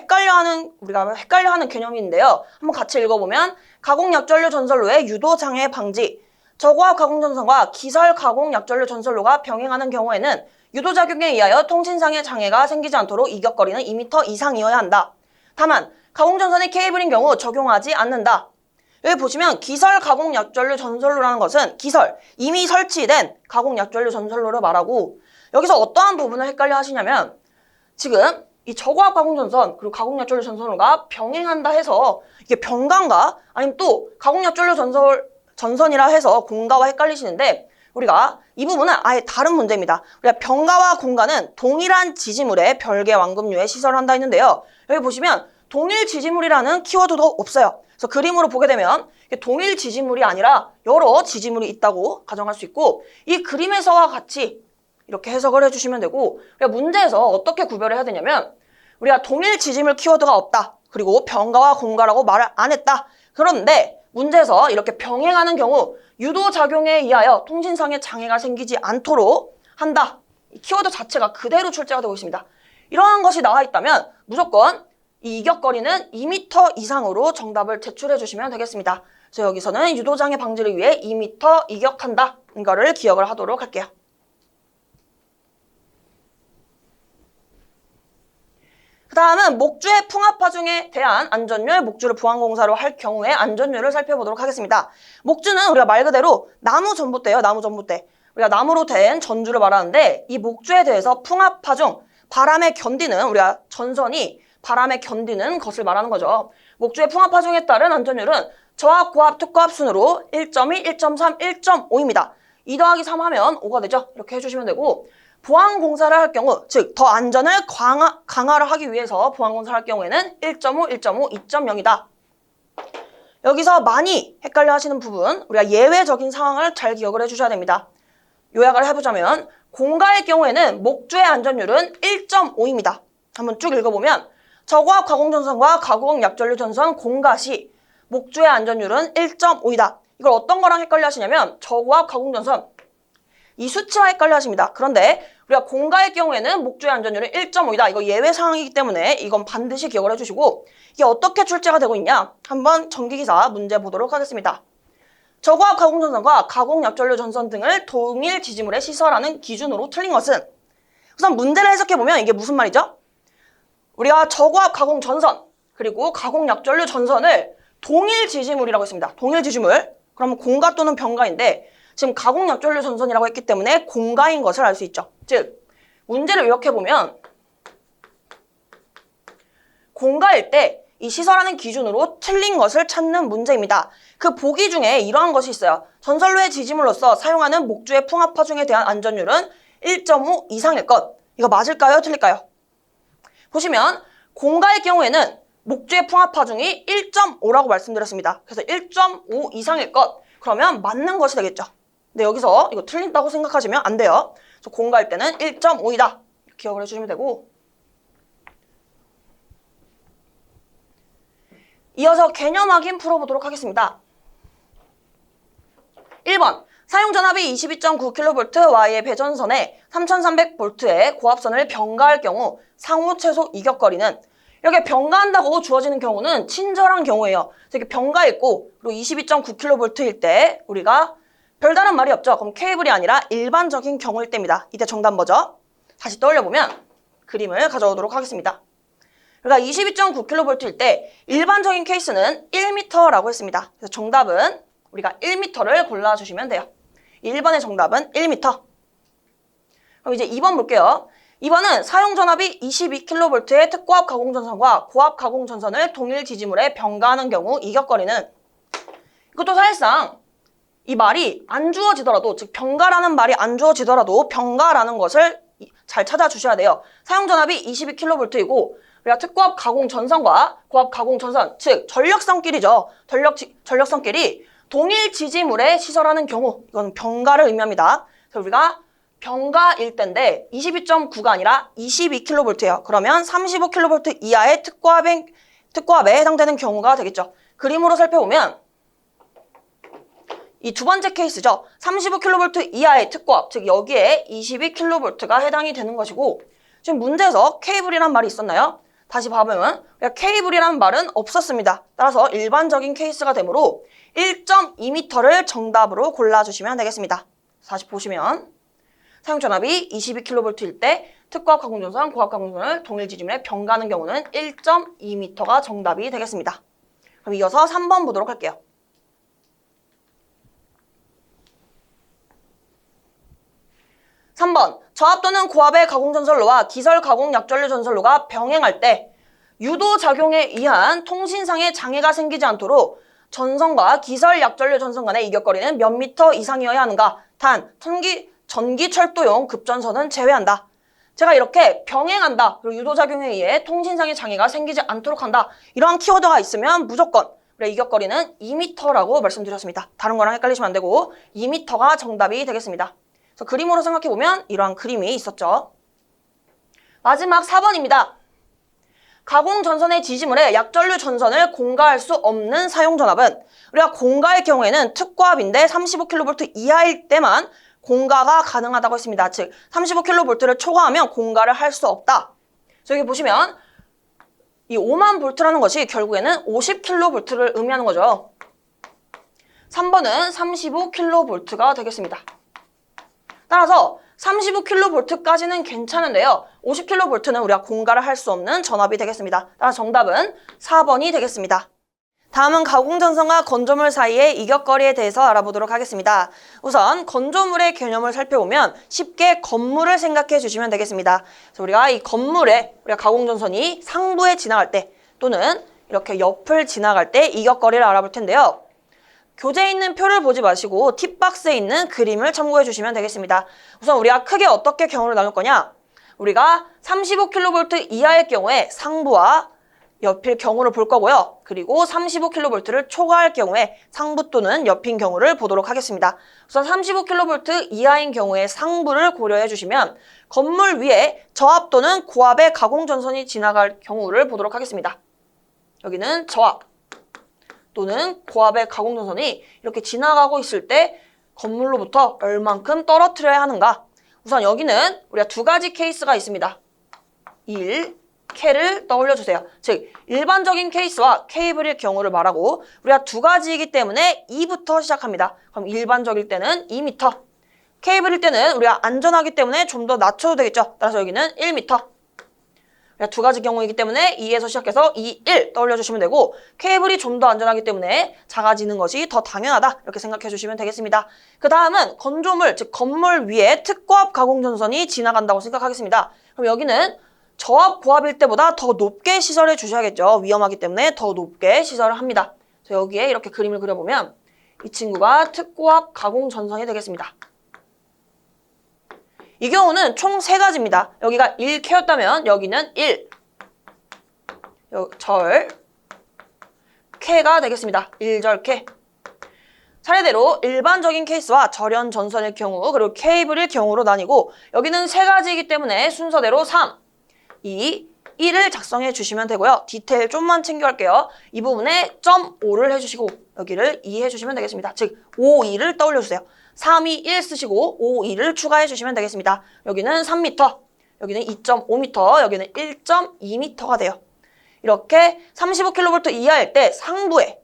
Speaker 1: 우리가 헷갈려하는 개념인데요. 한번 같이 읽어보면 가공약전류 전선로의 유도장애 방지, 저고압 가공전선과 기설 가공약전류 전선로가 병행하는 경우에는 유도작용에 의하여 통신상의 장애가 생기지 않도록 이격거리는 2m 이상이어야 한다. 다만 가공전선의 케이블인 경우 적용하지 않는다. 여기 보시면 기설 가공약전류 전선로라는 것은 기설, 이미 설치된 가공약전류 전선로를 말하고 여기서 어떠한 부분을 헷갈려 하시냐면 지금 이 저고압 가공전선 그리고 가공약전류 전선로가 병행한다 해서 이게 병가인가 아니면 또 가공약전류 전선이라 해서 공가와 헷갈리시는데 우리가 이 부분은 아예 다른 문제입니다. 우리가 병가와 공가는 동일한 지지물에 별개 완급류에 시설을 한다 했는데요. 여기 보시면 동일 지지물이라는 키워드도 없어요. 그래서 그림으로 보게 되면 동일 지지물이 아니라 여러 지지물이 있다고 가정할 수 있고 이 그림에서와 같이 이렇게 해석을 해주시면 되고 우리가 문제에서 어떻게 구별을 해야 되냐면 우리가 동일 지지물 키워드가 없다. 그리고 병가와 공가라고 말을 안 했다. 그런데 문제에서 이렇게 병행하는 경우 유도작용에 의하여 통신상의 장애가 생기지 않도록 한다. 이 키워드 자체가 그대로 출제가 되고 있습니다. 이러한 것이 나와 있다면 무조건 이 이격거리는 2m 이상으로 정답을 제출해 주시면 되겠습니다. 그래서 여기서는 유도장애 방지를 위해 2m 이격한다. 이거를 기억을 하도록 할게요. 그 다음은 목주의 풍압파중에 대한 안전율, 목주를 보안공사로 할 경우에 안전율을 살펴보도록 하겠습니다. 목주는 우리가 말 그대로 나무 전봇대예요. 나무 전봇대. 우리가 나무로 된 전주를 말하는데 이 목주에 대해서 풍압파중, 바람에 견디는 우리가 전선이 바람에 견디는 것을 말하는 거죠. 목주의 풍압파중에 따른 안전율은 저압, 고압, 특고압 순으로 1.2, 1.3, 1.5입니다. 2 더하기 3 하면 5가 되죠. 이렇게 해주시면 되고 보안공사를 할 경우, 즉 더 안전을 강화를 하기 위해서 보안공사를 할 경우에는 1.5, 1.5, 2.0이다. 여기서 많이 헷갈려 하시는 부분, 우리가 예외적인 상황을 잘 기억을 해주셔야 됩니다. 요약을 해보자면 공가의 경우에는 목주의 안전율은 1.5입니다. 한번 쭉 읽어보면 저고압 가공전선과 가공약전류 전선 공가 시 목주의 안전율은 1.5이다. 이걸 어떤 거랑 헷갈려 하시냐면 저고압 가공전선 이 수치와 헷갈려 하십니다. 그런데 우리가 공가의 경우에는 목주의 안전율은 1.5이다. 이거 예외 상황이기 때문에 이건 반드시 기억을 해주시고 이게 어떻게 출제가 되고 있냐? 한번 전기기사 문제 보도록 하겠습니다. 저고압 가공전선과 가공약전류 전선 등을 동일 지지물에 시설하는 기준으로 틀린 것은? 우선 문제를 해석해보면 이게 무슨 말이죠? 우리가 저고압 가공전선 그리고 가공약전류 전선을 동일 지지물이라고 했습니다. 동일 지지물. 그러면 공가 또는 병가인데 지금 가공약전류 전선이라고 했기 때문에 공가인 것을 알 수 있죠. 즉 문제를 요약해보면 공가일 때 이 시설하는 기준으로 틀린 것을 찾는 문제입니다. 그 보기 중에 이러한 것이 있어요. 전선로의 지지물로서 사용하는 목주의 풍합파중에 대한 안전율은 1.5 이상일 것. 이거 맞을까요? 틀릴까요? 보시면 공가의 경우에는 목주의 풍합파중이 1.5라고 말씀드렸습니다. 그래서 1.5 이상일 것. 그러면 맞는 것이 되겠죠. 근데 여기서 이거 틀린다고 생각하시면 안 돼요. 그래서 공가일 때는 1.5이다. 기억을 해주시면 되고, 이어서 개념 확인 풀어보도록 하겠습니다. 1번, 사용 전압이 22.9kV Y의 배전선에 3300V의 고압선을 병가할 경우 상호 최소 이격거리는, 이렇게 병가한다고 주어지는 경우는 친절한 경우예요. 이렇게 병가했고 그리고 22.9kV일 때 우리가 별다른 말이 없죠. 그럼 케이블이 아니라 일반적인 경우일 때입니다. 이때 정답 뭐죠? 다시 떠올려보면 그림을 가져오도록 하겠습니다. 그러니까 22.9kV일 때 일반적인 케이스는 1m라고 했습니다. 그래서 정답은 우리가 1m를 골라주시면 돼요. 1번의 정답은 1m. 그럼 이제 2번 볼게요. 2번은 사용 전압이 22kV의 특고압 가공전선과 고압 가공전선을 동일 지지물에 병가하는 경우 이격거리는, 이것도 사실상 이 말이 안 주어지더라도, 즉 병가라는 말이 안 주어지더라도 병가라는 것을 잘 찾아주셔야 돼요. 사용 전압이 22kV이고 우리가 특고압 가공전선과 고압 가공전선, 즉 전력선끼리죠. 전력선끼리 동일 지지물에 시설하는 경우, 이건 병가를 의미합니다. 그래서 우리가 병가일 때인데 22.9가 아니라 22kV예요. 그러면 35kV 이하의 특고압에 해당되는 경우가 되겠죠. 그림으로 살펴보면 이 두 번째 케이스죠. 35kV 이하의 특고압, 즉 여기에 22kV가 해당이 되는 것이고, 지금 문제에서 케이블이란 말이 있었나요? 다시 봐보면 케이블이라는 말은 없었습니다. 따라서 일반적인 케이스가 되므로 1.2m를 정답으로 골라주시면 되겠습니다. 다시 보시면 사용 전압이 22kV일 때 특고압 가공전선, 고압 가공전선을 동일 지지물에 병가하는 경우는 1.2m가 정답이 되겠습니다. 그럼 이어서 3번 보도록 할게요. 3번, 저압 또는 고압의 가공전선로와 기설 가공약전류 전선로가 병행할 때 유도작용에 의한 통신상의 장애가 생기지 않도록 전선과 기설 약전류 전선 간의 이격거리는 몇 미터 이상이어야 하는가? 단, 전기철도용 급전선은 제외한다. 제가 이렇게 병행한다, 그리고 유도작용에 의해 통신상의 장애가 생기지 않도록 한다, 이러한 키워드가 있으면 무조건 우리 이격거리는 2m라고 말씀드렸습니다. 다른 거랑 헷갈리시면 안 되고 2m가 정답이 되겠습니다. 그래서 그림으로 생각해보면 이러한 그림이 있었죠. 마지막 4번입니다. 가공전선의 지지물에 약전류 전선을 공가할 수 없는 사용전압은, 우리가 공가의 경우에는 특고압인데 35kV 이하일 때만 공가가 가능하다고 했습니다. 즉 35kV를 초과하면 공가를 할 수 없다. 여기 보시면 이 5만 볼트라는 것이 결국에는 50kV를 의미하는 거죠. 3번은 35kV가 되겠습니다. 따라서 35kV까지는 괜찮은데요. 50kV는 우리가 공가를 할 수 없는 전압이 되겠습니다. 따라서 정답은 4번이 되겠습니다. 다음은 가공전선과 건조물 사이의 이격거리에 대해서 알아보도록 하겠습니다. 우선 건조물의 개념을 살펴보면 쉽게 건물을 생각해 주시면 되겠습니다. 그래서 우리가 이 건물에 우리가 가공전선이 상부에 지나갈 때 또는 이렇게 옆을 지나갈 때 이격거리를 알아볼 텐데요. 교재에 있는 표를 보지 마시고 팁박스에 있는 그림을 참고해 주시면 되겠습니다. 우선 우리가 크게 어떻게 경우를 나눌 거냐? 우리가 35kV 이하의 경우에 상부와 옆일 경우를 볼 거고요. 그리고 35kV를 초과할 경우에 상부 또는 옆인 경우를 보도록 하겠습니다. 우선 35kV 이하인 경우에 상부를 고려해 주시면 건물 위에 저압 또는 고압의 가공전선이 지나갈 경우를 보도록 하겠습니다. 여기는 저압 또는 고압의 가공전선이 이렇게 지나가고 있을 때 건물로부터 얼만큼 떨어뜨려야 하는가? 우선 여기는 우리가 두 가지 케이스가 있습니다. 1, K를 떠올려주세요. 즉 일반적인 케이스와 케이블일 경우를 말하고 우리가 두 가지이기 때문에 2부터 시작합니다. 그럼 일반적일 때는 2m, 케이블일 때는 우리가 안전하기 때문에 좀 더 낮춰도 되겠죠. 따라서 여기는 1m. 두 가지 경우이기 때문에 2에서 시작해서 2, 1 떠올려주시면 되고, 케이블이 좀 더 안전하기 때문에 작아지는 것이 더 당연하다 이렇게 생각해 주시면 되겠습니다. 그 다음은 건조물, 즉 건물 위에 특고압 가공전선이 지나간다고 생각하겠습니다. 그럼 여기는 저압 고압일 때보다 더 높게 시설해 주셔야겠죠. 위험하기 때문에 더 높게 시설을 합니다. 그래서 여기에 이렇게 그림을 그려보면 이 친구가 특고압 가공전선이 되겠습니다. 이 경우는 총 3가지입니다. 여기가 1K였다면 여기는 1, 절, K가 되겠습니다. 1절 K. 차례대로 일반적인 케이스와 절연 전선일 경우 그리고 케이블일 경우로 나뉘고 여기는 3가지이기 때문에 순서대로 3, 2, 1을 작성해 주시면 되고요. 디테일 좀만 챙겨갈게요. 이 부분에 .5를 해주시고 여기를 2 해주시면 되겠습니다. 즉 5, 2를 떠올려주세요. 3, 2, 1 쓰시고 5, 2를 추가해 주시면 되겠습니다. 여기는 3m, 여기는 2.5m, 여기는 1.2m가 돼요. 이렇게 35kV 이하일 때 상부에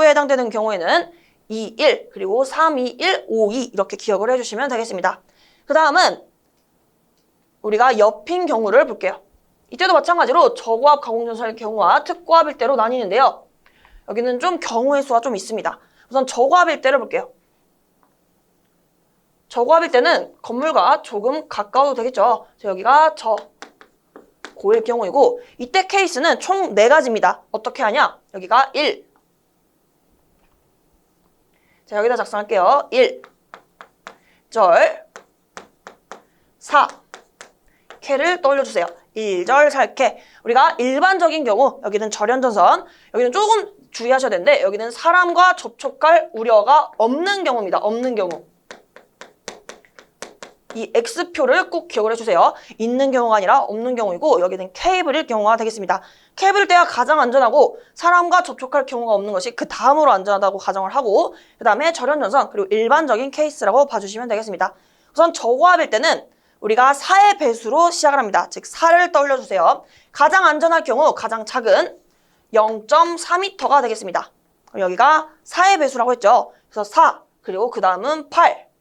Speaker 1: 해당되는 경우에는 2, 1, 그리고 3, 2, 1, 5, 2 이렇게 기억을 해주시면 되겠습니다. 그 다음은 우리가 옆인 경우를 볼게요. 이때도 마찬가지로 저고압 가공전선일 경우와 특고압일 때로 나뉘는데요. 여기는 좀 경우의 수가 좀 있습니다. 우선 저고압일 때를 볼게요. 저고압일 때는 건물과 조금 가까워도 되겠죠. 여기가 고일 경우이고 이때 케이스는 총 4가지입니다. 어떻게 하냐? 여기가 1. 자, 여기다 작성할게요. 1. 절. 4. K를 떠올려주세요. 1절 살케. 우리가 일반적인 경우 여기는 절연전선, 여기는 조금 주의하셔야 되는데 여기는 사람과 접촉할 우려가 없는 경우입니다. 없는 경우. 이 X표를 꼭 기억을 해주세요. 있는 경우가 아니라 없는 경우이고 여기는 케이블일 경우가 되겠습니다. 케이블일 때가 가장 안전하고 사람과 접촉할 경우가 없는 것이 그 다음으로 안전하다고 가정을 하고 그 다음에 절연전선 그리고 일반적인 케이스라고 봐주시면 되겠습니다. 우선 저고압일 때는 우리가 4의 배수로 시작을 합니다. 즉 4를 떠올려주세요. 가장 안전할 경우 가장 작은 0.4m가 되겠습니다. 여기가 4의 배수라고 했죠. 그래서 4 그리고 그 다음은 8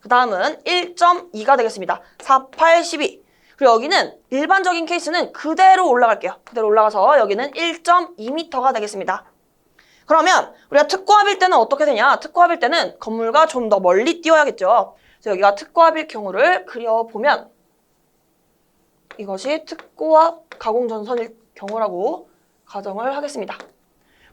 Speaker 1: 그 다음은 1.2가 되겠습니다. 4, 8, 12 그리고 여기는 일반적인 케이스는 그대로 올라갈게요. 그대로 올라가서 여기는 1.2m가 되겠습니다. 그러면 우리가 특고압일 때는 어떻게 되냐? 특고압일 때는 건물과 좀 더 멀리 띄워야겠죠. 그래서 여기가 특고압일 경우를 그려보면 이것이 특고압 가공전선일 경우라고 가정을 하겠습니다.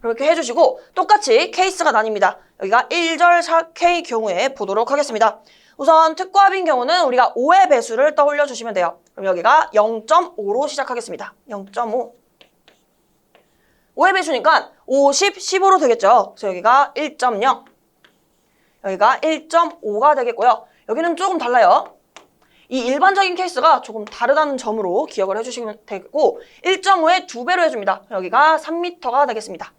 Speaker 1: 이렇게 해주시고 똑같이 케이스가 나뉩니다. 여기가 1절 4K 경우에 보도록 하겠습니다. 우선 특고압인 경우는 우리가 5의 배수를 떠올려 주시면 돼요. 그럼 여기가 0.5로 시작하겠습니다. 0.5. 5의 배수니까 50, 15로 되겠죠. 그래서 여기가 1.0. 여기가 1.5가 되겠고요. 여기는 조금 달라요. 이 일반적인 케이스가 조금 다르다는 점으로 기억을 해주시면 되고 1.5의 2배로 해줍니다. 여기가 3m가 되겠습니다.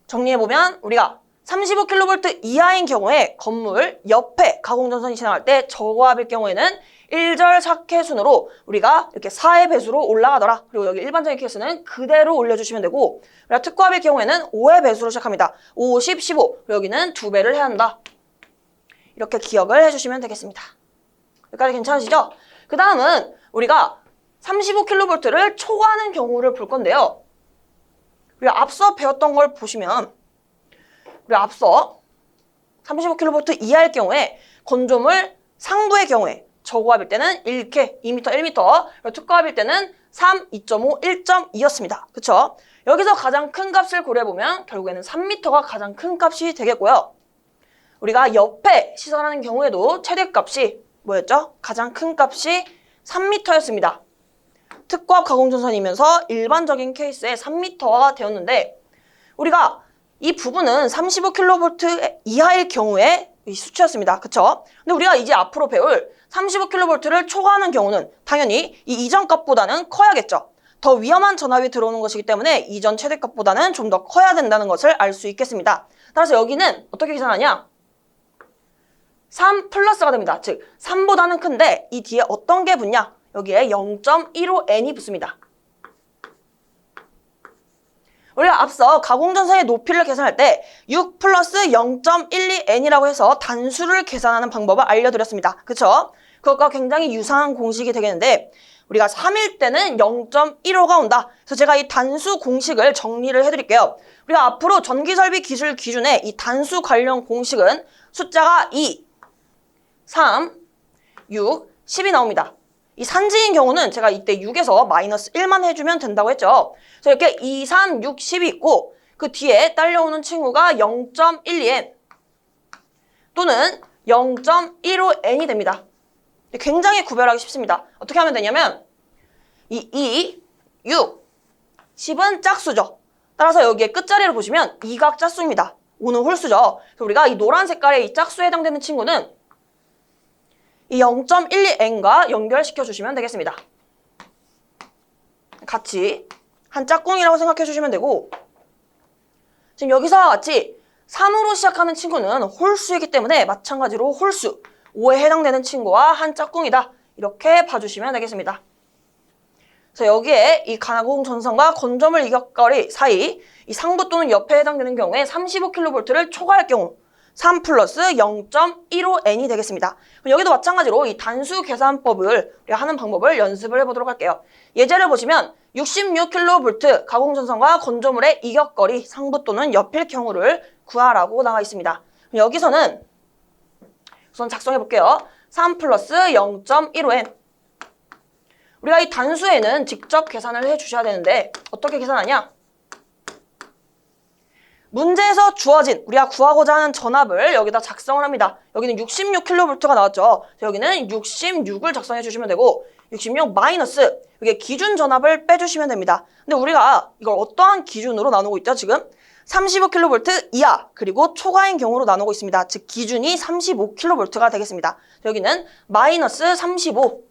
Speaker 1: 정리해보면 우리가 35kV 이하인 경우에 건물 옆에 가공전선이 지나갈 때 저고압일 경우에는 1절 4K 순으로 우리가 이렇게 4의 배수로 올라가더라. 그리고 여기 일반적인 케이스는 그대로 올려주시면 되고 우리가 특고압일 경우에는 5의 배수로 시작합니다. 50, 15 여기는 2배를 해야 한다. 이렇게 기억을 해주시면 되겠습니다. 여기까지 괜찮으시죠? 그 다음은 우리가 35kV를 초과하는 경우를 볼 건데요. 우리가 앞서 배웠던 걸 보시면 우리 앞서 35kV 이하일 경우에 건조물 상부의 경우에 저고압일 때는 1K, 2m, 1m, 특고압일 때는 3, 2.5, 1.2였습니다. 그쵸? 여기서 가장 큰 값을 고려해보면 결국에는 3m가 가장 큰 값이 되겠고요. 우리가 옆에 시설하는 경우에도 최대값이 뭐였죠? 가장 큰 값이 3m였습니다. 특고압 가공전선이면서 일반적인 케이스에 3m가 되었는데 우리가 이 부분은 35kV 이하일 경우에 이 수치였습니다. 그쵸? 근데 우리가 이제 앞으로 배울 35kV를 초과하는 경우는 당연히 이 이전 값보다는 커야겠죠. 더 위험한 전압이 들어오는 것이기 때문에 이전 최대값보다는 좀 더 커야 된다는 것을 알 수 있겠습니다. 따라서 여기는 어떻게 계산하냐? 3 플러스가 됩니다. 즉 3보다는 큰데 이 뒤에 어떤 게 붙냐? 여기에 0.15n이 붙습니다. 우리가 앞서 가공전선의 높이를 계산할 때 6 플러스 0.12n이라고 해서 단수를 계산하는 방법을 알려드렸습니다. 그쵸? 그것과 굉장히 유사한 공식이 되겠는데 우리가 3일 때는 0.15가 온다. 그래서 제가 이 단수 공식을 정리를 해드릴게요. 우리가 앞으로 전기설비 기술 기준의 이 단수 관련 공식은 숫자가 2, 3, 6, 10이 나옵니다. 이 산지인 경우는 제가 이때 6에서 마이너스 1만 해주면 된다고 했죠. 그래서 이렇게 2, 3, 6, 10이 있고 그 뒤에 딸려오는 친구가 0.12n 또는 0.15n이 됩니다. 굉장히 구별하기 쉽습니다. 어떻게 하면 되냐면 이 2, 6, 10은 짝수죠. 따라서 여기에 끝자리를 보시면 2각 짝수입니다. 5는 홀수죠. 그래서 우리가 이 노란 색깔의 이 짝수에 해당되는 친구는 이 0.12n과 연결시켜 주시면 되겠습니다. 같이 한 짝꿍이라고 생각해 주시면 되고 지금 여기서와 같이 3으로 시작하는 친구는 홀수이기 때문에 마찬가지로 홀수 5에 해당되는 친구와 한 짝꿍이다. 이렇게 봐주시면 되겠습니다. 그래서 여기에 이 가공전선과 건조물 이격거리 사이 이 상부 또는 옆에 해당되는 경우에 35kV를 초과할 경우 3 플러스 0.15n이 되겠습니다. 그럼 여기도 마찬가지로 이 단수 계산법을 우리가 하는 방법을 연습을 해보도록 할게요. 예제를 보시면 66kV 가공전선과 건조물의 이격거리 상부 또는 옆일 경우를 구하라고 나와 있습니다. 그럼 여기서는 우선 작성해 볼게요. 3 플러스 0.15n 우리가 이 단수에는 직접 계산을 해 주셔야 되는데 어떻게 계산하냐? 문제에서 주어진 우리가 구하고자 하는 전압을 여기다 작성을 합니다. 여기는 66kV가 나왔죠. 여기는 66을 작성해 주시면 되고 66 마이너스 여기 기준 전압을 빼주시면 됩니다. 근데 우리가 이걸 어떠한 기준으로 나누고 있죠? 지금 35kV 이하 그리고 초과인 경우로 나누고 있습니다. 즉 기준이 35kV가 되겠습니다. 여기는 마이너스 35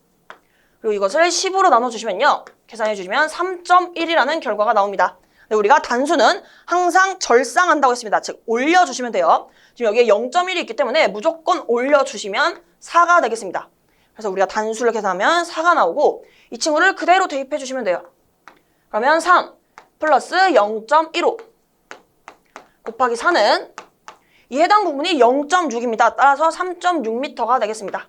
Speaker 1: 그리고 이것을 10으로 나눠주시면요. 계산해 주시면 3.1이라는 결과가 나옵니다. 우리가 단수는 항상 절상한다고 했습니다. 즉 올려주시면 돼요. 지금 여기에 0.1이 있기 때문에 무조건 올려주시면 4가 되겠습니다. 그래서 우리가 단수를 계산하면 4가 나오고 이 친구를 그대로 대입해 주시면 돼요. 그러면 3 플러스 0.15 곱하기 4는 이 해당 부분이 0.6입니다. 따라서 3.6m가 되겠습니다.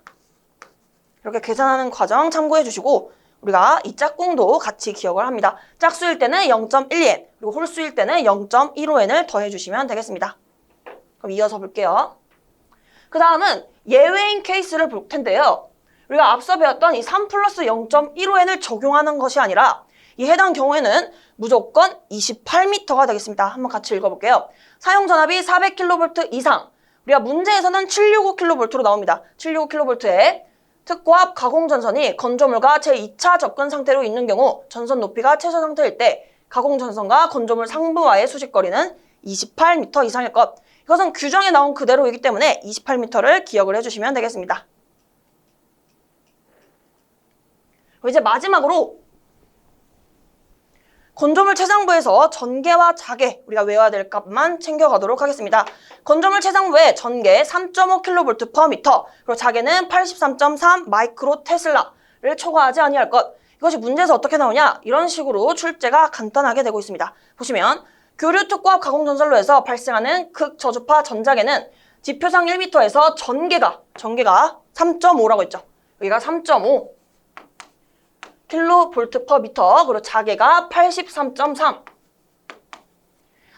Speaker 1: 이렇게 계산하는 과정 참고해 주시고 우리가 이 짝꿍도 같이 기억을 합니다. 짝수일 때는 0.12n 그리고 홀수일 때는 0.15n을 더해주시면 되겠습니다. 그럼 이어서 볼게요. 그 다음은 예외인 케이스를 볼 텐데요. 우리가 앞서 배웠던 이 3 플러스 0.15n을 적용하는 것이 아니라 이 해당 경우에는 무조건 28m가 되겠습니다. 한번 같이 읽어볼게요. 사용전압이 400kV 이상 우리가 문제에서는 765kV로 나옵니다. 765kV에 특고압 가공전선이 건조물과 제2차 접근 상태로 있는 경우 전선 높이가 최소 상태일 때 가공전선과 건조물 상부와의 수직거리는 28m 이상일 것. 이것은 규정에 나온 그대로이기 때문에 28m를 기억을 해주시면 되겠습니다. 이제 마지막으로 건조물 최상부에서 전개와 자개 우리가 외워야 될 값만 챙겨가도록 하겠습니다. 건조물 최상부에 전개 3.5kV/m 그리고 자개는 83.3 마이크로 테슬라를 초과하지 아니할 것. 이것이 문제에서 어떻게 나오냐? 이런 식으로 출제가 간단하게 되고 있습니다. 보시면 교류 특고압 가공전선로에서 발생하는 극저주파 전자개는 지표상 1m에서 전개가 3.5라고 했죠. 여기가 3.5 kV/m 그리고 자개가 83.3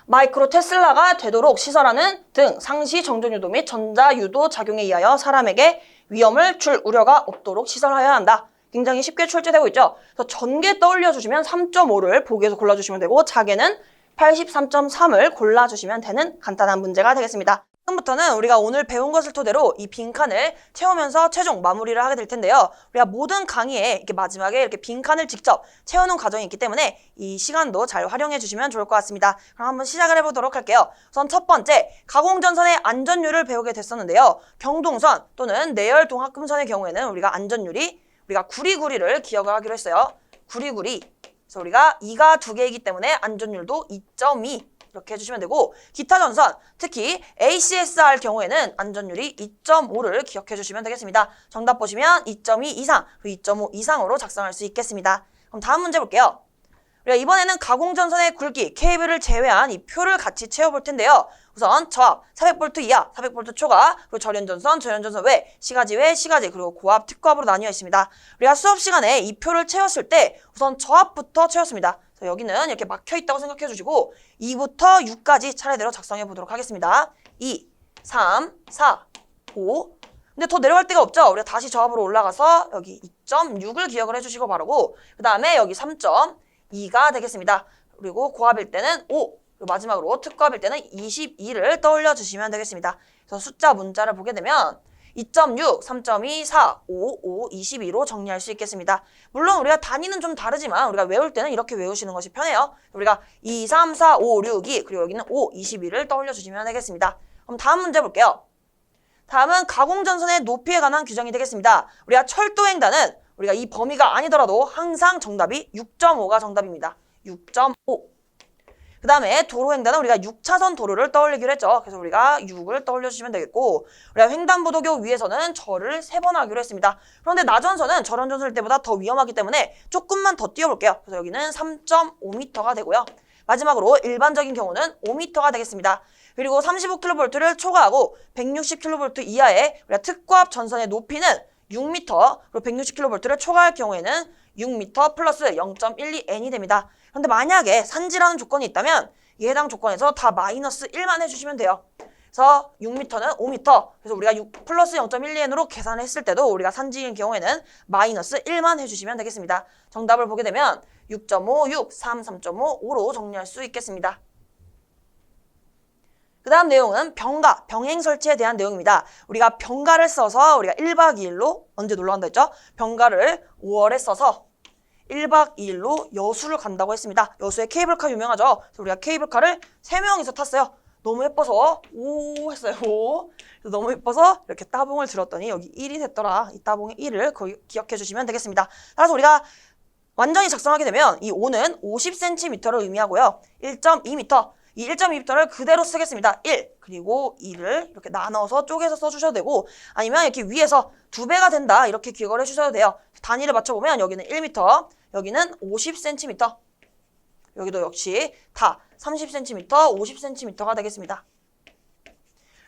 Speaker 1: 마이크로 테슬라가 되도록 시설하는 등 상시 정전유도 및 전자유도 작용에 의하여 사람에게 위험을 줄 우려가 없도록 시설하여야 한다. 굉장히 쉽게 출제되고 있죠. 그래서 전개 떠올려 주시면 3.5를 보기에서 골라주시면 되고 자개는 83.3을 골라주시면 되는 간단한 문제가 되겠습니다. 지금부터는 우리가 오늘 배운 것을 토대로 이 빈칸을 채우면서 최종 마무리를 하게 될 텐데요. 우리가 모든 강의에 이렇게 마지막에 이렇게 빈칸을 직접 채우는 과정이 있기 때문에 이 시간도 잘 활용해 주시면 좋을 것 같습니다. 그럼 한번 시작을 해보도록 할게요. 우선 첫 번째, 가공전선의 안전율을 배우게 됐었는데요. 경동선 또는 내열동합금선의 경우에는 우리가 안전율이 우리가 구리구리를 기억을 하기로 했어요. 구리구리. 그래서 우리가 2가 2개이기 때문에 안전율도 2.2 이렇게 해주시면 되고 기타 전선, 특히 ACSR 경우에는 안전율이 2.5를 기억해 주시면 되겠습니다. 정답 보시면 2.2 이상, 2.5 이상으로 작성할 수 있겠습니다. 그럼 다음 문제 볼게요. 우리가 이번에는 가공전선의 굵기, 케이블을 제외한 이 표를 같이 채워볼 텐데요. 우선 저압 400V 이하, 400V 초과, 그리고 절연전선, 절연전선 외, 시가지 외, 시가지, 그리고 고압, 특고압으로 나뉘어 있습니다. 우리가 수업 시간에 이 표를 채웠을 때 우선 저압부터 채웠습니다. 그래서 여기는 이렇게 막혀 있다고 생각해 주시고 2부터 6까지 차례대로 작성해 보도록 하겠습니다. 2, 3, 4, 5. 근데 더 내려갈 데가 없죠? 우리가 다시 저압으로 올라가서 여기 2.6을 기억을 해주시고 바르고 그 다음에 여기 3.2가 되겠습니다. 그리고 고압일 때는 5, 그리고 마지막으로 특고압일 때는 22를 떠올려 주시면 되겠습니다. 그래서 숫자 문자를 보게 되면 2.6, 3.2, 4, 5, 5, 22로 정리할 수 있겠습니다. 물론 우리가 단위는 좀 다르지만 우리가 외울 때는 이렇게 외우시는 것이 편해요. 우리가 2, 3, 4, 5, 6, 2 그리고 여기는 5, 22를 떠올려 주시면 되겠습니다. 그럼 다음 문제 볼게요. 다음은 가공전선의 높이에 관한 규정이 되겠습니다. 우리가 철도횡단은 우리가 이 범위가 아니더라도 항상 정답이 6.5가 정답입니다. 6.5. 그 다음에 도로횡단은 우리가 6차선 도로를 떠올리기로 했죠. 그래서 우리가 6을 떠올려 주시면 되겠고 우리가 횡단보도교 위에서는 절을 3번 하기로 했습니다. 그런데 나전선은 절연전선일 때보다 더 위험하기 때문에 조금만 더 뛰어볼게요. 그래서 여기는 3.5m가 되고요. 마지막으로 일반적인 경우는 5m가 되겠습니다. 그리고 35kV를 초과하고 160kV 이하의 우리가 특고압 전선의 높이는 6m, 그리고 160kV를 초과할 경우에는 6m 플러스 0.12n이 됩니다. 그런데 만약에 산지라는 조건이 있다면 이 해당 조건에서 다 마이너스 1만 해주시면 돼요. 그래서 6m는 5m, 그래서 우리가 6 플러스 0.12n으로 계산을 했을 때도 우리가 산지인 경우에는 마이너스 1만 해주시면 되겠습니다. 정답을 보게 되면 6.5, 6, 3, 3.5, 5로 정리할 수 있겠습니다. 그 다음 내용은 병가, 병행 설치에 대한 내용입니다. 우리가 병가를 써서 우리가 1박 2일로 언제 놀러 간다 했죠? 병가를 5월에 써서 1박 2일로 여수를 간다고 했습니다. 여수의 케이블카 유명하죠? 그래서 우리가 케이블카를 3명이서 탔어요. 너무 예뻐서 오 했어요. 오. 그래서 너무 예뻐서 이렇게 따봉을 들었더니 여기 1이 됐더라. 이 따봉의 1을 기억해 주시면 되겠습니다. 따라서 우리가 완전히 작성하게 되면 이 5는 50cm를 의미하고요. 1.2m. 이 1.2m를 그대로 쓰겠습니다. 1 그리고 2를 이렇게 나눠서 쪼개서 써주셔도 되고 아니면 이렇게 위에서 2배가 된다 이렇게 기억을 해주셔도 돼요. 단위를 맞춰보면 여기는 1m, 여기는 50cm, 여기도 역시 다 30cm, 50cm가 되겠습니다.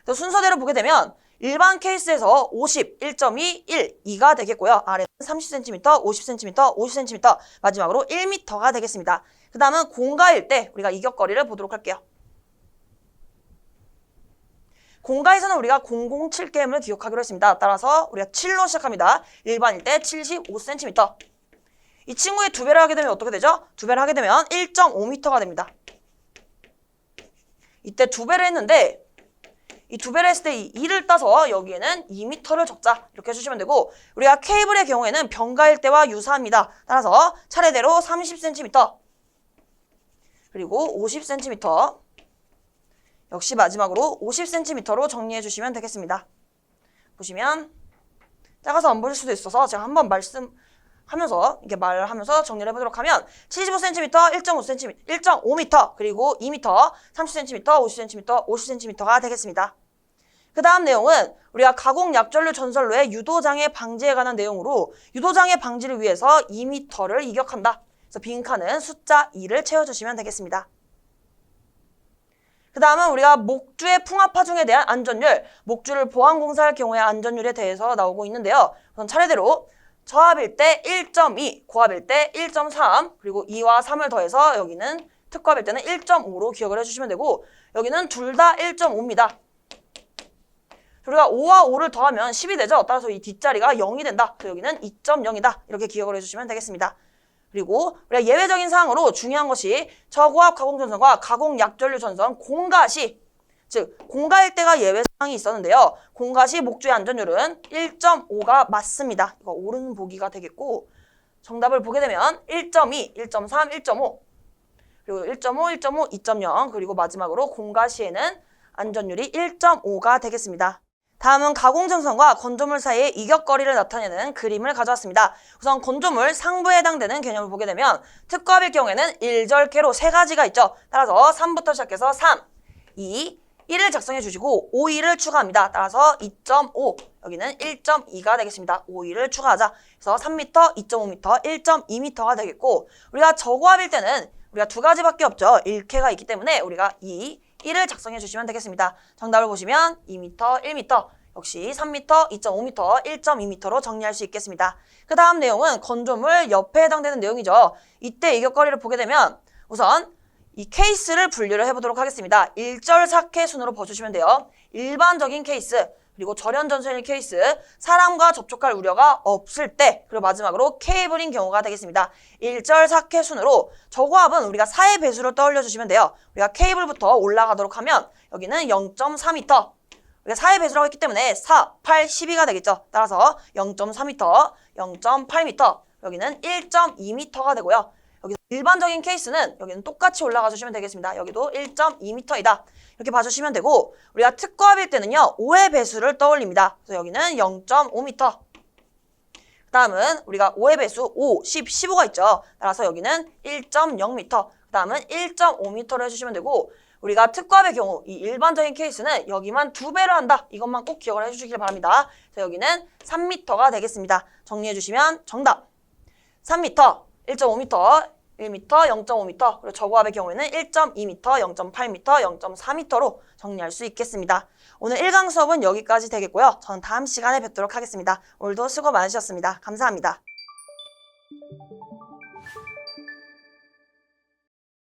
Speaker 1: 그래서 순서대로 보게 되면 일반 케이스에서 50, 1.2, 1, 2가 되겠고요. 아래는 30cm, 50cm, 50cm, 마지막으로 1m가 되겠습니다. 그 다음은 공가일 때 우리가 이격거리를 보도록 할게요. 공가에서는 우리가 007게임을 기억하기로 했습니다. 따라서 우리가 7로 시작합니다. 일반일 때 75cm. 이 친구의 2배를 하게 되면 어떻게 되죠? 2배를 하게 되면 1.5m가 됩니다. 이때 2배를 했는데 이 2배를 했을 때 이 2를 따서 여기에는 2m를 적자 이렇게 해주시면 되고 우리가 케이블의 경우에는 병가일 때와 유사합니다. 따라서 차례대로 30cm 그리고 50cm 역시 마지막으로 50cm로 정리해 주시면 되겠습니다. 보시면 작아서 안 보실 수도 있어서 제가 한번 말씀하면서 이렇게 말하면서 정리를 해보도록 하면 75cm, 1.5cm, 1.5m 그리고 2m, 30cm, 50cm, 50cm가 되겠습니다. 그 다음 내용은 우리가 가공 약전류 전선로의 유도장애 방지에 관한 내용으로 유도장애 방지를 위해서 2m를 이격한다. 그래서 빈칸은 숫자 2를 채워주시면 되겠습니다. 그 다음은 우리가 목주의 풍압하중에 대한 안전율, 목주를 보안공사할 경우의 안전율에 대해서 나오고 있는데요. 우선 차례대로 저압일 때 1.2, 고압일 때 1.3, 그리고 2와 3을 더해서 여기는 특고압일 때는 1.5로 기억을 해주시면 되고 여기는 둘 다 1.5입니다. 우리가 5와 5를 더하면 10이 되죠. 따라서 이 뒷자리가 0이 된다. 그래서 여기는 2.0이다. 이렇게 기억을 해주시면 되겠습니다. 그리고 우리가 예외적인 사항으로 중요한 것이 저고압 가공전선과 가공약전류 전선 공가 시, 즉 공가일 때가 예외 사항이 있었는데요. 공가 시 목주의 안전율은 1.5가 맞습니다. 이거 옳은 보기가 되겠고 정답을 보게 되면 1.2, 1.3, 1.5 그리고 1.5, 1.5, 2.0 그리고 마지막으로 공가 시에는 안전율이 1.5가 되겠습니다. 다음은 가공증선과 건조물 사이의 이격거리를 나타내는 그림을 가져왔습니다. 우선 건조물 상부에 해당되는 개념을 보게 되면 특구합일 경우에는 1절개로 세 가지가 있죠. 따라서 3부터 시작해서 3, 2, 1을 작성해 주시고 5, 2를 추가합니다. 따라서 2.5, 여기는 1.2가 되겠습니다. 5, 2를 추가하자. 그래서 3m, 2.5m, 1.2m가 되겠고 우리가 저고합일 때는 우리가 두 가지밖에 없죠. 1쾌가 있기 때문에 우리가 2, 1을 작성해 주시면 되겠습니다. 정답을 보시면 2m, 1m, 역시 3m, 2.5m, 1.2m로 정리할 수 있겠습니다. 그 다음 내용은 건조물 옆에 해당되는 내용이죠. 이때 이격거리를 보게 되면 우선 이 케이스를 분류를 해보도록 하겠습니다. 1절4회 순으로 봐주시면 돼요. 일반적인 케이스, 그리고 절연전선일 케이스, 사람과 접촉할 우려가 없을 때, 그리고 마지막으로 케이블인 경우가 되겠습니다. 1절4회 순으로 저고압은 우리가 4의 배수로 떠올려 주시면 돼요. 우리가 케이블부터 올라가도록 하면 여기는 0.4m, 우리가 4의 배수라고 했기 때문에 4, 8, 12가 되겠죠. 따라서 0.4m, 0.8m, 여기는 1.2m가 되고요. 여기 일반적인 케이스는 여기는 똑같이 올라가 주시면 되겠습니다. 여기도 1.2m이다. 이렇게 봐주시면 되고 우리가 특구합일 때는요. 5의 배수를 떠올립니다. 그래서 여기는 0.5m. 그 다음은 우리가 5의 배수 5, 10, 15가 있죠. 따라서 여기는 1.0m. 그 다음은 1.5m를 해주시면 되고 우리가 특구합의 경우 이 일반적인 케이스는 여기만 2배를 한다. 이것만 꼭 기억을 해주시길 바랍니다. 그래서 여기는 3m가 되겠습니다. 정리해 주시면 정답 3m, 1.5m, 1m, 0.5m, 그리고 저고압의 경우에는 1.2m, 0.8m, 0.4m로 정리할 수 있겠습니다. 오늘 1강 수업은 여기까지 되겠고요. 저는 다음 시간에 뵙도록 하겠습니다. 오늘도 수고 많으셨습니다. 감사합니다.